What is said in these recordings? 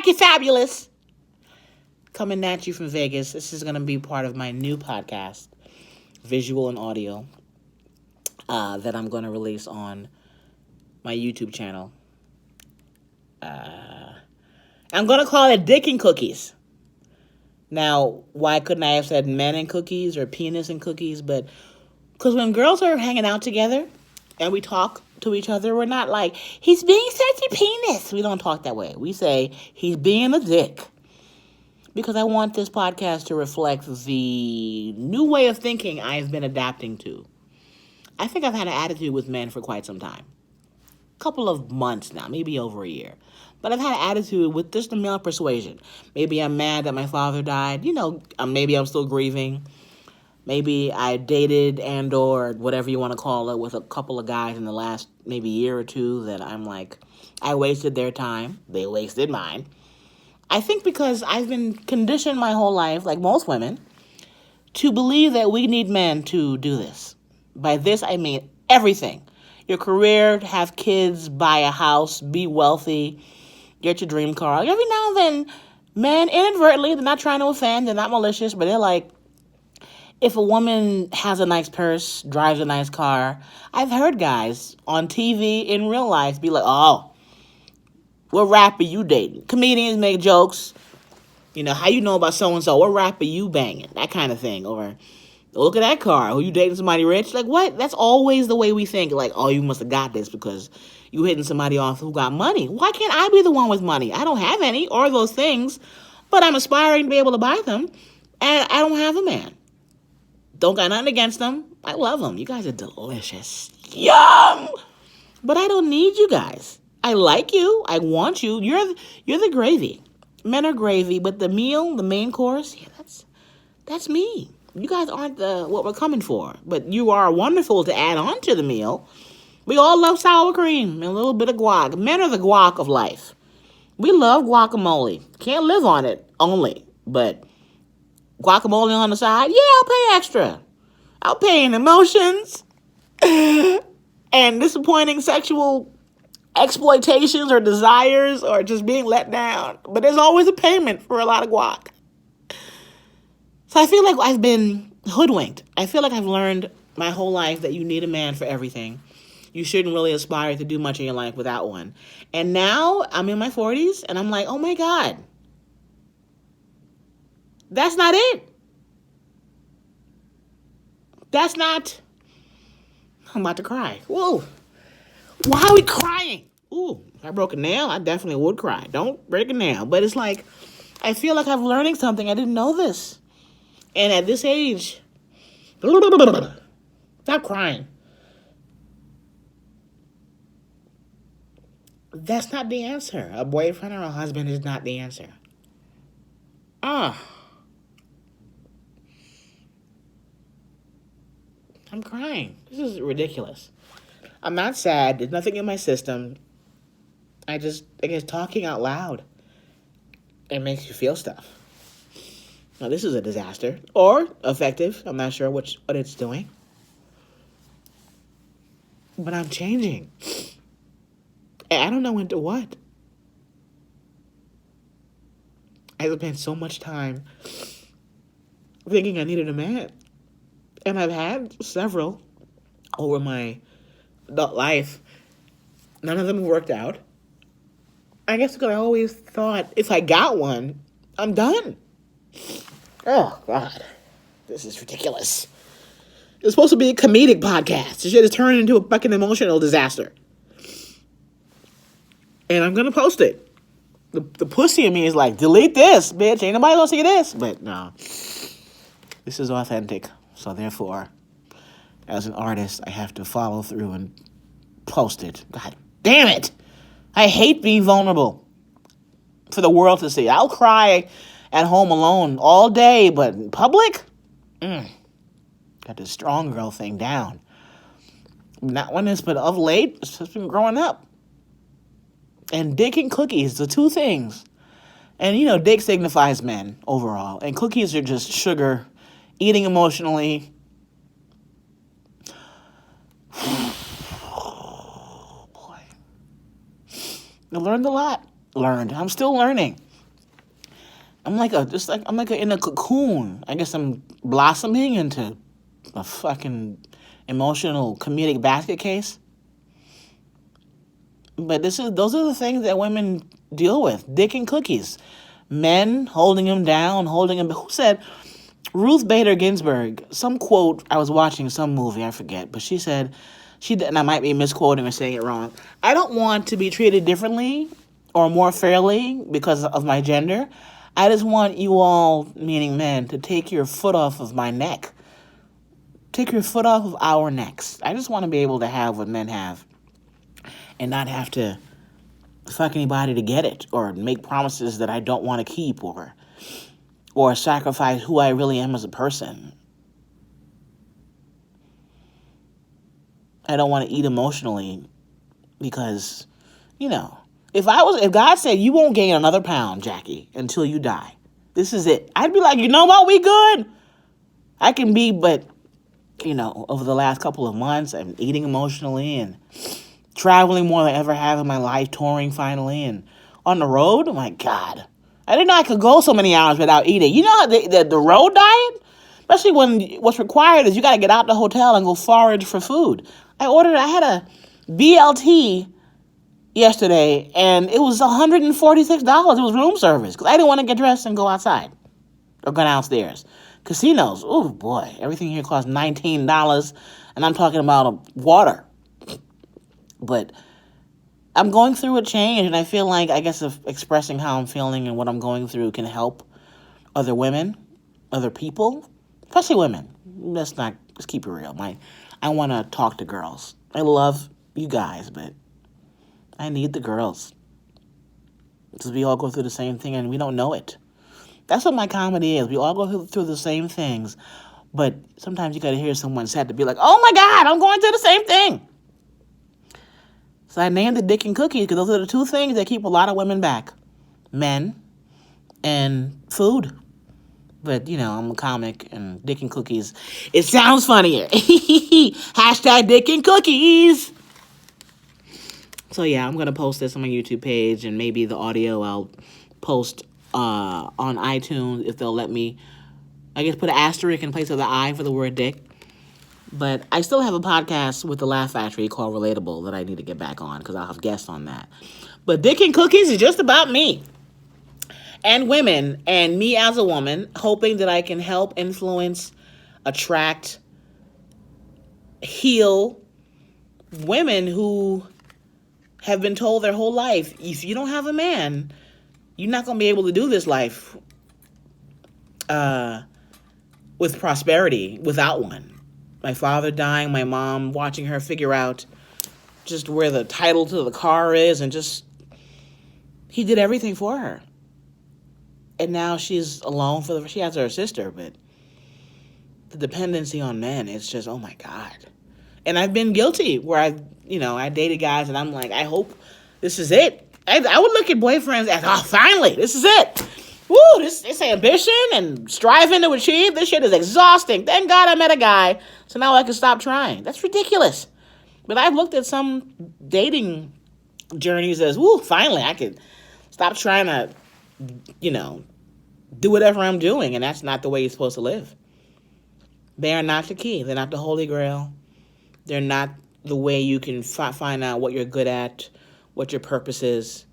Jackie Fabulous, coming at you from Vegas. This is going to be part of my new podcast, visual and audio, that I'm going to release on my YouTube channel. I'm going to call it Dick and Cookies. Now, why couldn't I have said men and cookies or penis and cookies? But because when girls are hanging out together and we talk to each other, we're not like, he's being such a penis. We don't talk that way. We say, he's being a dick. Because I want this podcast to reflect the new way of thinking I've been adapting to. I think I've had an attitude with men for quite some time. A couple of months now, maybe over a year. But I've had an attitude with just the male persuasion. Maybe I'm mad that my father died. Maybe I'm still grieving. Maybe I dated and or whatever you want to call it with a couple of guys in the last maybe year or two that I'm like, I wasted their time. They wasted mine. I think because I've been conditioned my whole life, like most women, to believe that we need men to do this. By this, I mean everything. Your career, have kids, buy a house, be wealthy, get your dream car. Every now and then, men, inadvertently, they're not trying to offend, they're not malicious, but they're like, if a woman has a nice purse, drives a nice car, I've heard guys on TV in real life be like, oh, what rapper you dating? Comedians make jokes. How you know about so-and-so? What rapper you banging? That kind of thing. Or, look at that car. Who you dating somebody rich? Like, what? That's always the way we think. Like, oh, you must have got this because you hitting somebody off who got money. Why can't I be the one with money? I don't have any or those things, but I'm aspiring to be able to buy them, and I don't have a man. Don't got nothing against them. I love them. You guys are delicious. Yum! But I don't need you guys. I like you. I want you. You're the gravy. Men are gravy, but the meal, the main course, yeah, that's me. You guys aren't what we're coming for, but you are wonderful to add on to the meal. We all love sour cream and a little bit of guac. Men are the guac of life. We love guacamole. Can't live on it only, but guacamole on the side, yeah, I'll pay extra. I'll pay in emotions and disappointing sexual exploitations or desires or just being let down. But there's always a payment for a lot of guac. So I feel like I've been hoodwinked. I feel like I've learned my whole life that you need a man for everything. You shouldn't really aspire to do much in your life without one. And now I'm in my 40s and I'm like, oh my God. That's not it. That's not... I'm about to cry. Whoa. Why are we crying? Ooh, if I broke a nail, I definitely would cry. Don't break a nail. But it's like, I feel like I'm learning something. I didn't know this. And at this age... Stop crying. That's not the answer. A boyfriend or a husband is not the answer. I'm crying. This is ridiculous. I'm not sad. There's nothing in my system. I guess talking out loud, it makes you feel stuff. Now, this is a disaster. Or effective. I'm not sure what it's doing. But I'm changing. And I don't know into what. I spent so much time thinking I needed a man. And I've had several over my adult life. None of them worked out. I guess because I always thought if I got one, I'm done. Oh, God. This is ridiculous. It's supposed to be a comedic podcast. This shit is turning into a fucking emotional disaster. And I'm going to post it. The pussy in me is like, delete this, bitch. Ain't nobody gonna see this. But no. This is authentic. So therefore, as an artist, I have to follow through and post it. God damn it. I hate being vulnerable for the world to see. I'll cry at home alone all day, but in public? Got the strong girl thing down. Not when it's, but of late, it's just been growing up. And dick and cookies, the two things. And, dick signifies men overall. And cookies are just sugar, eating emotionally. Oh, boy. I learned a lot. I'm still learning. I'm like in a cocoon. I guess I'm blossoming into a fucking emotional comedic basket case. But those are the things that women deal with. Dick and cookies. Men holding him down, holding him. Who said? Ruth Bader Ginsburg. Some quote. I was watching some movie. I forget, but she said, and I might be misquoting or saying it wrong. I don't want to be treated differently or more fairly because of my gender. I just want you all, meaning men, to take your foot off of my neck. Take your foot off of our necks. I just want to be able to have what men have and not have to fuck anybody to get it or make promises that I don't want to keep or sacrifice who I really am as a person. I don't want to eat emotionally because, if God said you won't gain another pound, Jackie, until you die, this is it. I'd be like, you know what, we good. I can be, but, over the last couple of months, I'm eating emotionally and traveling more than I ever have in my life, touring finally, and on the road, oh my God. I didn't know I could go so many hours without eating. You know the road diet? Especially when what's required is you got to get out the hotel and go forage for food. I had a BLT yesterday, and it was $146. It was room service because I didn't want to get dressed and go outside or go downstairs. Casinos, oh boy, everything here costs $19, and I'm talking about water. But I'm going through a change, and I feel like, I guess, if expressing how I'm feeling and what I'm going through can help other women, other people, especially women. Let's keep it real. I want to talk to girls. I love you guys, but I need the girls. Because we all go through the same thing, and we don't know it. That's what my comedy is. We all go through the same things, but sometimes you got to hear someone sad to be like, oh my God, I'm going through the same thing. So I named it Dick and Cookies because those are the two things that keep a lot of women back. Men and food. But, I'm a comic and Dick and Cookies, it sounds funnier. Hashtag Dick and Cookies. So, yeah, I'm going to post this on my YouTube page and maybe the audio I'll post on iTunes if they'll let me. I guess put an asterisk in place of the I for the word dick. But I still have a podcast with the Laugh Factory called Relatable that I need to get back on because I'll have guests on that. But Dick and Cookies is just about me and women and me as a woman, hoping that I can help influence, attract, heal women who have been told their whole life, if you don't have a man, you're not going to be able to do this life with prosperity without one. My father dying, my mom watching her figure out just where the title to the car is, and he did everything for her. And now she's alone she has her sister, but the dependency on men, it's just, oh my God. And I've been guilty where I dated guys and I'm like, I hope this is it. I would look at boyfriends as, oh, finally, this is it. Woo, this ambition and striving to achieve, this shit is exhausting. Thank God I met a guy, so now I can stop trying. That's ridiculous. But I've looked at some dating journeys as, woo, finally I could stop trying to, do whatever I'm doing, and that's not the way you're supposed to live. They are not the key. They're not the Holy Grail. They're not the way you can find out what you're good at, what your purpose is.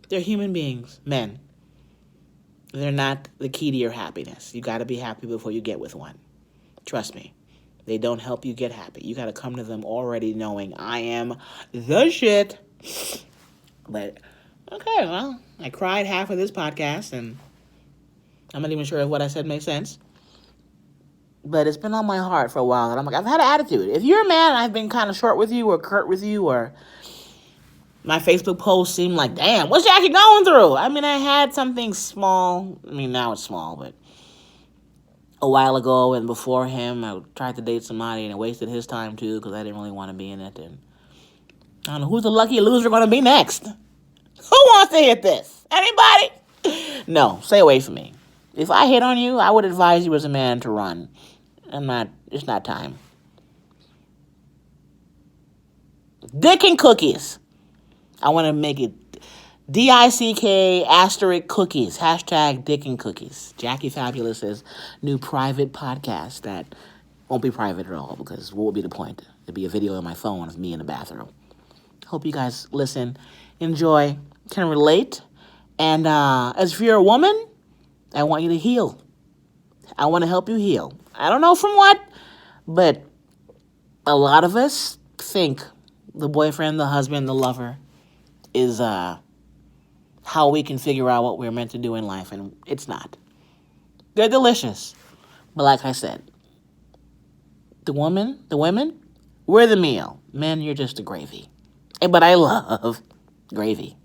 They're human beings, men. They're not the key to your happiness. You got to be happy before you get with one. Trust me. They don't help you get happy. You got to come to them already knowing I am the shit. But, okay, well, I cried half of this podcast, and I'm not even sure if what I said makes sense. But it's been on my heart for a while, and I'm like, I've had an attitude. If you're a man and I've been kind of short with you or curt with you, or my Facebook posts seem like, damn, what's Jackie going through? I mean, I had something small. I mean, now it's small, but a while ago and before him, I tried to date somebody and I wasted his time too because I didn't really want to be in it. And I don't know, who's the lucky loser going to be next? Who wants to hit this? Anybody? No, stay away from me. If I hit on you, I would advise you as a man to run. It's not time. Dick and Cookies. I want to make it DICK asterisk cookies. Hashtag Dick and Cookies. Jackie Fabulous's new private podcast that won't be private at all because what would be the point? It'd be a video on my phone of me in the bathroom. Hope you guys listen, enjoy, can relate. And as if you're a woman, I want you to heal. I want to help you heal. I don't know from what, but a lot of us think the boyfriend, the husband, the lover is how we can figure out what we're meant to do in life, and it's not. They're delicious. But like I said, the women, we're the meal. Men, you're just the gravy. But I love gravy.